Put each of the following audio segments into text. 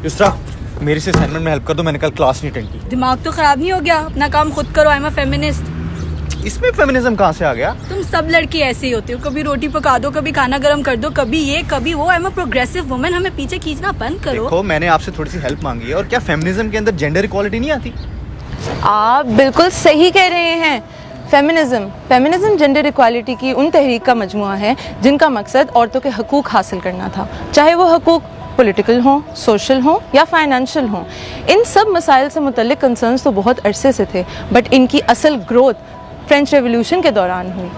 युस्रा, मेरी से असाइनमेंट में हेल्प कर दो, मैंने कल क्लास नहीं अटेंड की। दिमाग तो खराब नहीं हो गया? अपना काम खुद करो। I am a feminist. इसमें फेमिनिज्म कहाँ से आ गया? तुम सब लड़की ऐसे ही होती हो, कभी रोटी पका दो, कभी खाना गर्म कर दो, कभी ये कभी वो। I am a progressive woman, हमें पीछे खींचना बंद करो। देखो, मैंने आपसे थोड़ी सी हेल्प मांगी है, और क्या फेमिनिज्म के अंदर जेंडर इक्वालिटी नहीं आती? आप बिल्कुल सही कह रहे हैं। फेमिनिज्म जेंडर इक्वालिटी की उन तहरीक का मजमुआ है जिनका मकसद औरतों के हकूक़ हासिल करना था, चाहे वो हकूक़ पॉलिटिकल हों, सोशल हों या फाइनेंशियल हों। इन सब मसाइल से मुतल्लिक कंसर्न्स तो बहुत अरसे से थे, बट इनकी असल ग्रोथ फ्रेंच रेवोल्यूशन के दौरान हुई।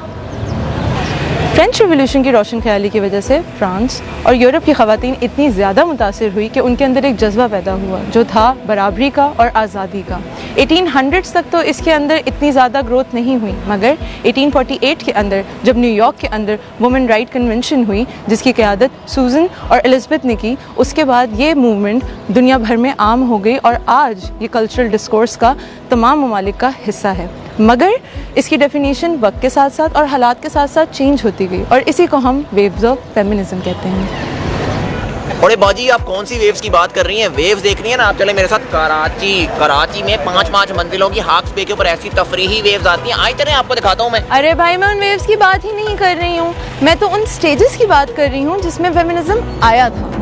फ्रेंच रेवोल्यूशन की रोशन ख्याली की वजह से फ्रांस और यूरोप की ख़वातीन इतनी ज़्यादा मुतासिर हुई कि उनके अंदर एक जज्बा पैदा हुआ जो था बराबरी का और आज़ादी का। 1800s तक तो इसके अंदर इतनी ज़्यादा ग्रोथ नहीं हुई, मगर 1848 के अंदर जब न्यूयॉर्क के अंदर वुमेन राइट कन्वेंशन हुई, जिसकी क़यादत सूजन और एलिज़ाबेथ ने की, उसके बाद ये मूवमेंट दुनिया भर में आम हो गई और आज ये कल्चरल डिस्कोर्स का तमाम ममालिक का हिस्सा है। मगर इसकी डेफिनेशन वक्त के साथ साथ और हालात के साथ साथ चेंज होती गई, और इसी को हम वेव्स ऑफ फेमिनिज्म कहते हैं। अरे बाजी, आप कौन सी वेव्स की बात कर रही हैं? वेव्स देख रही हैं ना आप? चले मेरे साथ कराची में 5-5 मंजिलों की हाक्स बे के ऊपर ऐसी तफरीही वेव्स आती हैं। आए चले आपको दिखाता हूँ मैं। अरे भाई, मैं उन वेव्स की बात ही नहीं कर रही हूँ, मैं तो उन स्टेजेस की बात कर रही हूँ जिसमें फेमिनिज्म आया था।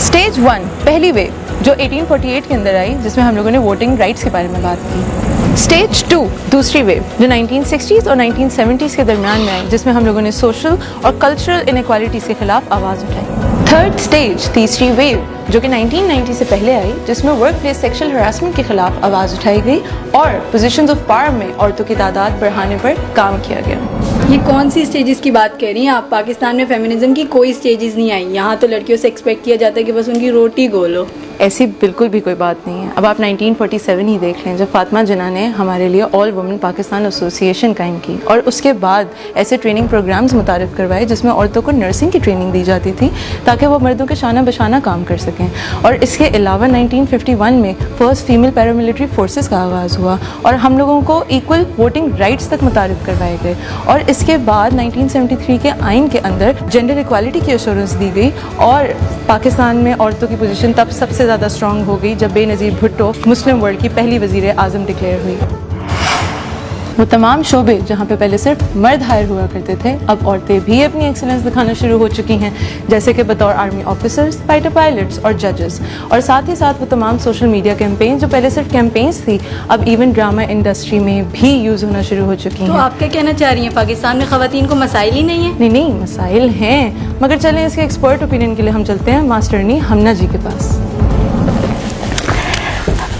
स्टेज 1 पहली वेव जो 1848 के अंदर आई, जिसमें हम लोगों ने वोटिंग राइट्स के बारे में बात की। स्टेज 2 दूसरी वेव जो 1960s और 1970s के दरमियान में आई, जिसमें हम लोगों ने सोशल और कल्चरल इनइक्वालिटीज़ के खिलाफ आवाज़ उठाई। थर्ड स्टेज तीसरी वेव जो कि 1990 से पहले आई, जिसमें वर्क प्लेस सेक्शुअल हरासमेंट के खिलाफ आवाज़ उठाई गई और पोजीशंस ऑफ पावर में औरतों की तादाद बढ़ाने पर काम किया गया। ये कौन सी स्टेजेस की बात कर रही हैं आप? पाकिस्तान में फेमिनिज्म की कोई स्टेजेस नहीं आई। यहाँ तो लड़कियों से एक्सपेक्ट किया जाता है कि बस उनकी रोटी गोलो। ऐसी बिल्कुल भी कोई बात नहीं है। अब आप 1947 ही देख लें, जब फातिमा जिन्ना ने हमारे लिए ऑल वुमेन पाकिस्तान एसोसिएशन कायम की, और उसके बाद ऐसे ट्रेनिंग प्रोग्राम्स मुतारिफ करवाए जिसमें औरतों को नर्सिंग की ट्रेनिंग दी जाती थी ताकि वो मर्दों के शाना बशाना काम कर सकें। और इसके अलावा 1951 में फर्स्ट फीमेल पैरामिलिट्री फोर्सेस का आगाज़ हुआ और हम लोगों को इक्वल वोटिंग राइट्स तक मुतारिफ करवाए गए। और इसके बाद 1973 के आइन के अंदर जेंडर इक्वालिटी की एश्योरेंस दी गई, और पाकिस्तान में औरतों की पोजीशन तब सबसे ज़्यादा स्ट्रॉन्ग हो गई जब बेनज़ीर भुट्टो मुस्लिम वर्ल्ड की पहली वज़ीर आज़म डिक्लेयर हुई। वो तमाम शोबे जहाँ पे पहले सिर्फ मर्द हायर हुआ करते थे, अब औरतें भी अपनी एक्सीलेंस दिखाना शुरू हो चुकी हैं, जैसे कि बतौर आर्मी ऑफिसर्स, फाइटर पायलट्स और जजेस। और साथ ही साथ वो तमाम सोशल मीडिया कैंपेन जो पहले सिर्फ कैंपेन्स थी, अब इवन ड्रामा इंडस्ट्री में भी यूज़ होना शुरू हो चुकी हैं। तो आप क्या कहना चाह रही हैं, पाकिस्तान में ख़वातीन को मसाइल ही नहीं है? नहीं, मसाइल हैं, मगर चलें इसके एक्सपर्ट ओपिनियन के लिए हम चलते हैं मास्टरनी हमना जी के पास।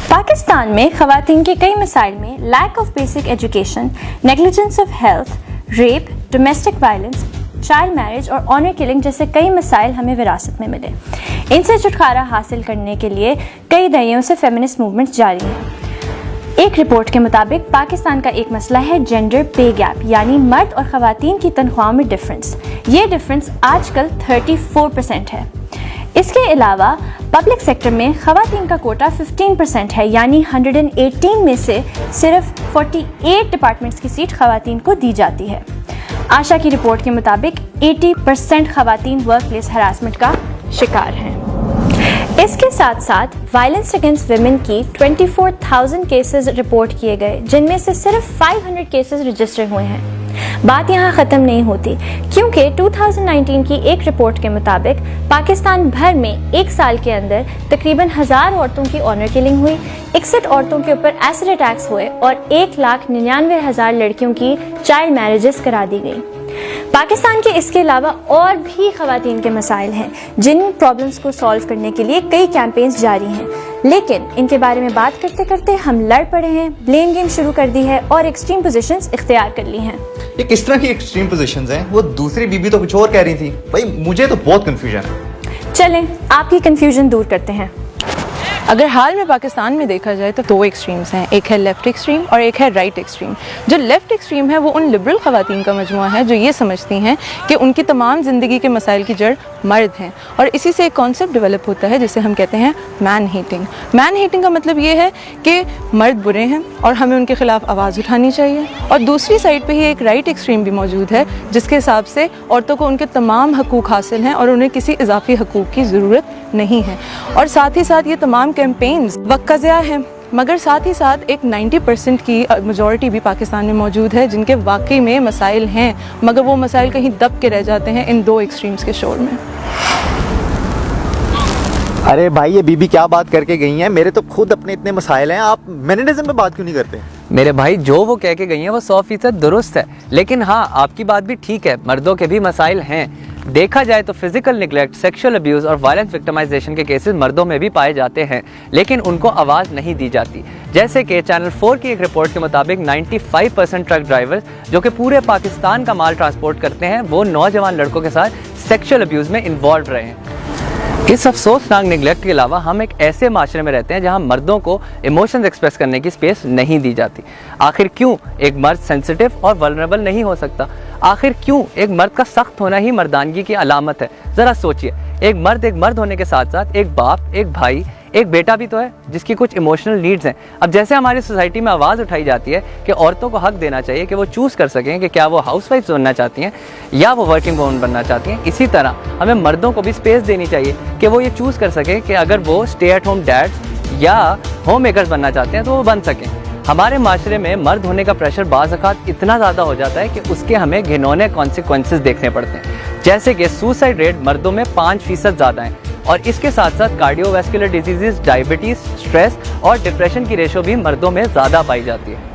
पाकिस्तान में ख़वातीन के कई मसाइल में lack of basic education, negligence of health, rape, domestic violence, child marriage और ऑनर किलिंग जैसे कई मसाइल हमें विरासत में मिले। इनसे छुटकारा हासिल करने के लिए कई दहाइयों से फेमिनिस्ट मूवमेंट जारी है। एक रिपोर्ट के मुताबिक पाकिस्तान का एक मसला है जेंडर पे गैप, यानी मर्द और ख़वातीन की तनख्वाह में डिफरेंस। ये डिफरेंस आजकल 34% है। इसके अलावा पब्लिक सेक्टर में ख़वातीन का कोटा 15% है, यानी 118 में से सिर्फ 48 डिपार्टमेंट्स की सीट ख़वातीन को दी जाती है। आशा की रिपोर्ट के मुताबिक 80% ख़वातीन वर्क प्लेस हरासमेंट का शिकार हैं। इसके साथ साथ वायलेंस अगेंस्ट वुमेन की 24,000 केसेस रिपोर्ट किए गए, जिनमें से सिर्फ 500 केसेस रजिस्टर हुए हैं। बात यहाँ ख़त्म नहीं होती, क्योंकि 2019 की एक रिपोर्ट के मुताबिक पाकिस्तान भर में एक साल के अंदर तकरीबन 1000 औरतों की ऑनर किलिंग हुई, 61 औरतों के ऊपर एसिड अटैक्स हुए और 1,99,000 लड़कियों की चाइल्ड मैरिजेस करा दी गई। पाकिस्तान के इसके अलावा और भी ख़वातीन के मसाइल हैं, जिन प्रॉब्लम्स को सॉल्व करने के लिए कई कैंपेन्स जारी हैं, लेकिन इनके बारे में बात करते करते हम लड़ पड़े हैं, ब्लेम गेम शुरू कर दी है और एक्सट्रीम पोजीशंस इख्तियार कर ली हैं। ये किस तरह की एक्सट्रीम पोजीशंस हैं? वो दूसरी बीबी तो कुछ और कह रही थी। भाई, मुझे तो बहुत कंफ्यूजन है। चलें आपकी कंफ्यूजन दूर करते हैं। अगर हाल में पाकिस्तान में देखा जाए तो दो एक्सट्रीम्स हैं, एक है लेफ़्ट एक्सट्रीम और एक है राइट एक्सट्रीम। जो लेफ़्ट एक्सट्रीम है वो उन लिबरल ख़वातीन का मजमुआ है जो ये समझती हैं कि उनकी तमाम ज़िंदगी के मसाइल की जड़ मर्द हैं, और इसी से एक कॉन्सेप्ट डेवलप होता है जिसे हम कहते हैं मैन हेटिंग। मैन हेटिंग का मतलब ये है कि मर्द बुरे हैं और हमें उनके ख़िलाफ़ आवाज़ उठानी चाहिए। और दूसरी साइड पर ही एक राइट एक्सट्रीम भी मौजूद है जिसके हिसाब से औरतों को उनके तमाम हकूक़ हासिल हैं और उन्हें किसी इजाफी हकूक़ की ज़रूरत नहीं है। और साथ ही साथ ये तमाम कैंपेन्स वक्त का ज़िया है, मगर साथ ही साथ एक 90% की मेजॉरिटी भी पाकिस्तान में मौजूद है जिनके वाकई में मसाइल हैं, मगर वो मसाइल कहीं दब के रह जाते हैं इन दो एक्सट्रीम्स के शोर में। अरे भाई ये बीबी क्या बात करके गई हैं, मेरे तो खुद अपने इतने मसाइल हैं, आप फेमिनिज्म पे बात क्यों नहीं करते? मेरे भाई जो वो कह के गई हैं वो 100% दुरुस्त है, लेकिन हाँ आपकी बात भी ठीक है, मर्दों के भी मसाइल हैं। देखा जाए तो फिजिकल निगलेक्ट, सेक्सुअल अब्यूज़ और वायलेंस विक्टिमाइजेशन के केसेस मर्दों में भी पाए जाते हैं, लेकिन उनको आवाज़ नहीं दी जाती। जैसे कि चैनल 4 की एक रिपोर्ट के मुताबिक 95% ट्रक ड्राइवर्स जो कि पूरे पाकिस्तान का माल ट्रांसपोर्ट करते हैं वो नौजवान लड़कों के साथ सेक्सुअल अब्यूज़ में इन्वॉल्व रहे हैं। इस अफसोसनाक निगलेक्ट के अलावा हम एक ऐसे माशरे में रहते हैं जहां मर्दों को इमोशंस एक्सप्रेस करने की स्पेस नहीं दी जाती। आखिर क्यों एक मर्द सेंसिटिव और वल्नरेबल नहीं हो सकता? आखिर क्यों एक मर्द का सख्त होना ही मर्दानगी की अलामत है? ज़रा सोचिए, एक मर्द होने के साथ साथ एक बाप, एक भाई, एक बेटा भी तो है जिसकी कुछ इमोशनल नीड्स हैं। अब जैसे हमारी सोसाइटी में आवाज़ उठाई जाती है कि औरतों को हक देना चाहिए कि वो चूज़ कर सकें कि क्या वो हाउसवाइफ बनना चाहती हैं या वो वर्किंग वूमन बनना चाहती हैं, इसी तरह हमें मर्दों को भी स्पेस देनी चाहिए कि वो ये चूज़ कर सकें कि अगर वो स्टे एट होम डैड या होम मेकर्स बनना चाहते हैं तो वो बन सकें। हमारे माशरे में मर्द होने का प्रेशर बाज़ औक़ात इतना ज़्यादा हो जाता है कि उसके हमें घिनौने कॉन्सिक्वेंसेस देखने पड़ते हैं, जैसे कि सुसाइड रेट मर्दों में 5% ज़्यादा है और इसके साथ साथ कार्डियोवैस्कुलर डिजीज़, डायबिटीज़, स्ट्रेस और डिप्रेशन की रेशो भी मर्दों में ज़्यादा पाई जाती है।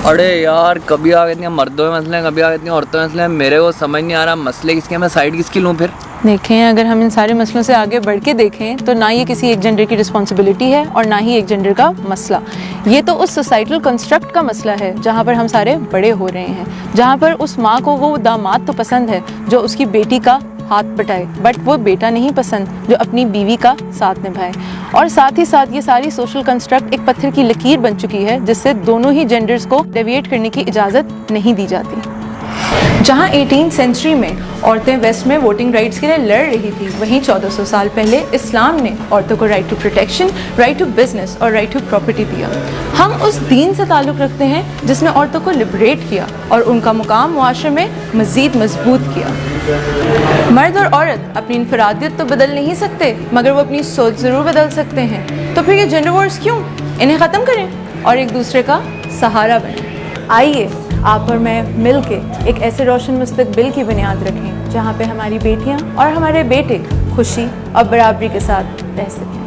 अरे यार कभी आ गए मर्दों में मसले, कभी आ गए औरतों में मसले, मेरे को समझ नहीं आ रहा मसले किसके, मैं साइड किसकी लूँ फिर? देखें, अगर हम इन सारे मसलों से आगे बढ़ के देखें तो ना ये किसी एक जेंडर की रिस्पॉन्सिबिलिटी है और ना ही एक जेंडर का मसला। ये तो उस सोसाइटल कंस्ट्रक्ट का मसला है जहाँ पर हम सारे बड़े हो रहे हैं, जहाँ पर उस माँ को वो दामाद तो पसंद है जो उसकी बेटी का हाथ बटाए, बट वो बेटा नहीं पसंद जो अपनी बीवी का साथ निभाए। और साथ ही साथ ये सारी सोशल कंस्ट्रक्ट एक पत्थर की लकीर बन चुकी है जिससे दोनों ही जेंडर्स को डेविएट करने की इजाज़त नहीं दी जाती। जहां 18th सेंचुरी में औरतें वेस्ट में वोटिंग राइट्स के लिए लड़ रही थी, वहीं 1400 साल पहले इस्लाम ने औरतों को right to protection, right to business और राइट टू प्रॉपर्टी दिया। हम उस दीन से ताल्लुक़ रखते हैं जिसने औरतों को लिबरेट किया और उनका मुकाम मुआशरे में मज़ीद मजबूत किया। मर्द और औरत अपनी इनफरादियत तो बदल नहीं सकते, मगर वो अपनी सोच ज़रूर बदल सकते हैं। तो फिर ये जेंडर वॉर्स क्यों? इन्हें ख़त्म करें और एक दूसरे का सहारा बनें। आइए आप और मैं मिल के एक ऐसे रोशन मुस्तकबिल की बुनियाद रखें जहाँ पे हमारी बेटियाँ और हमारे बेटे खुशी और बराबरी के साथ रह सकें।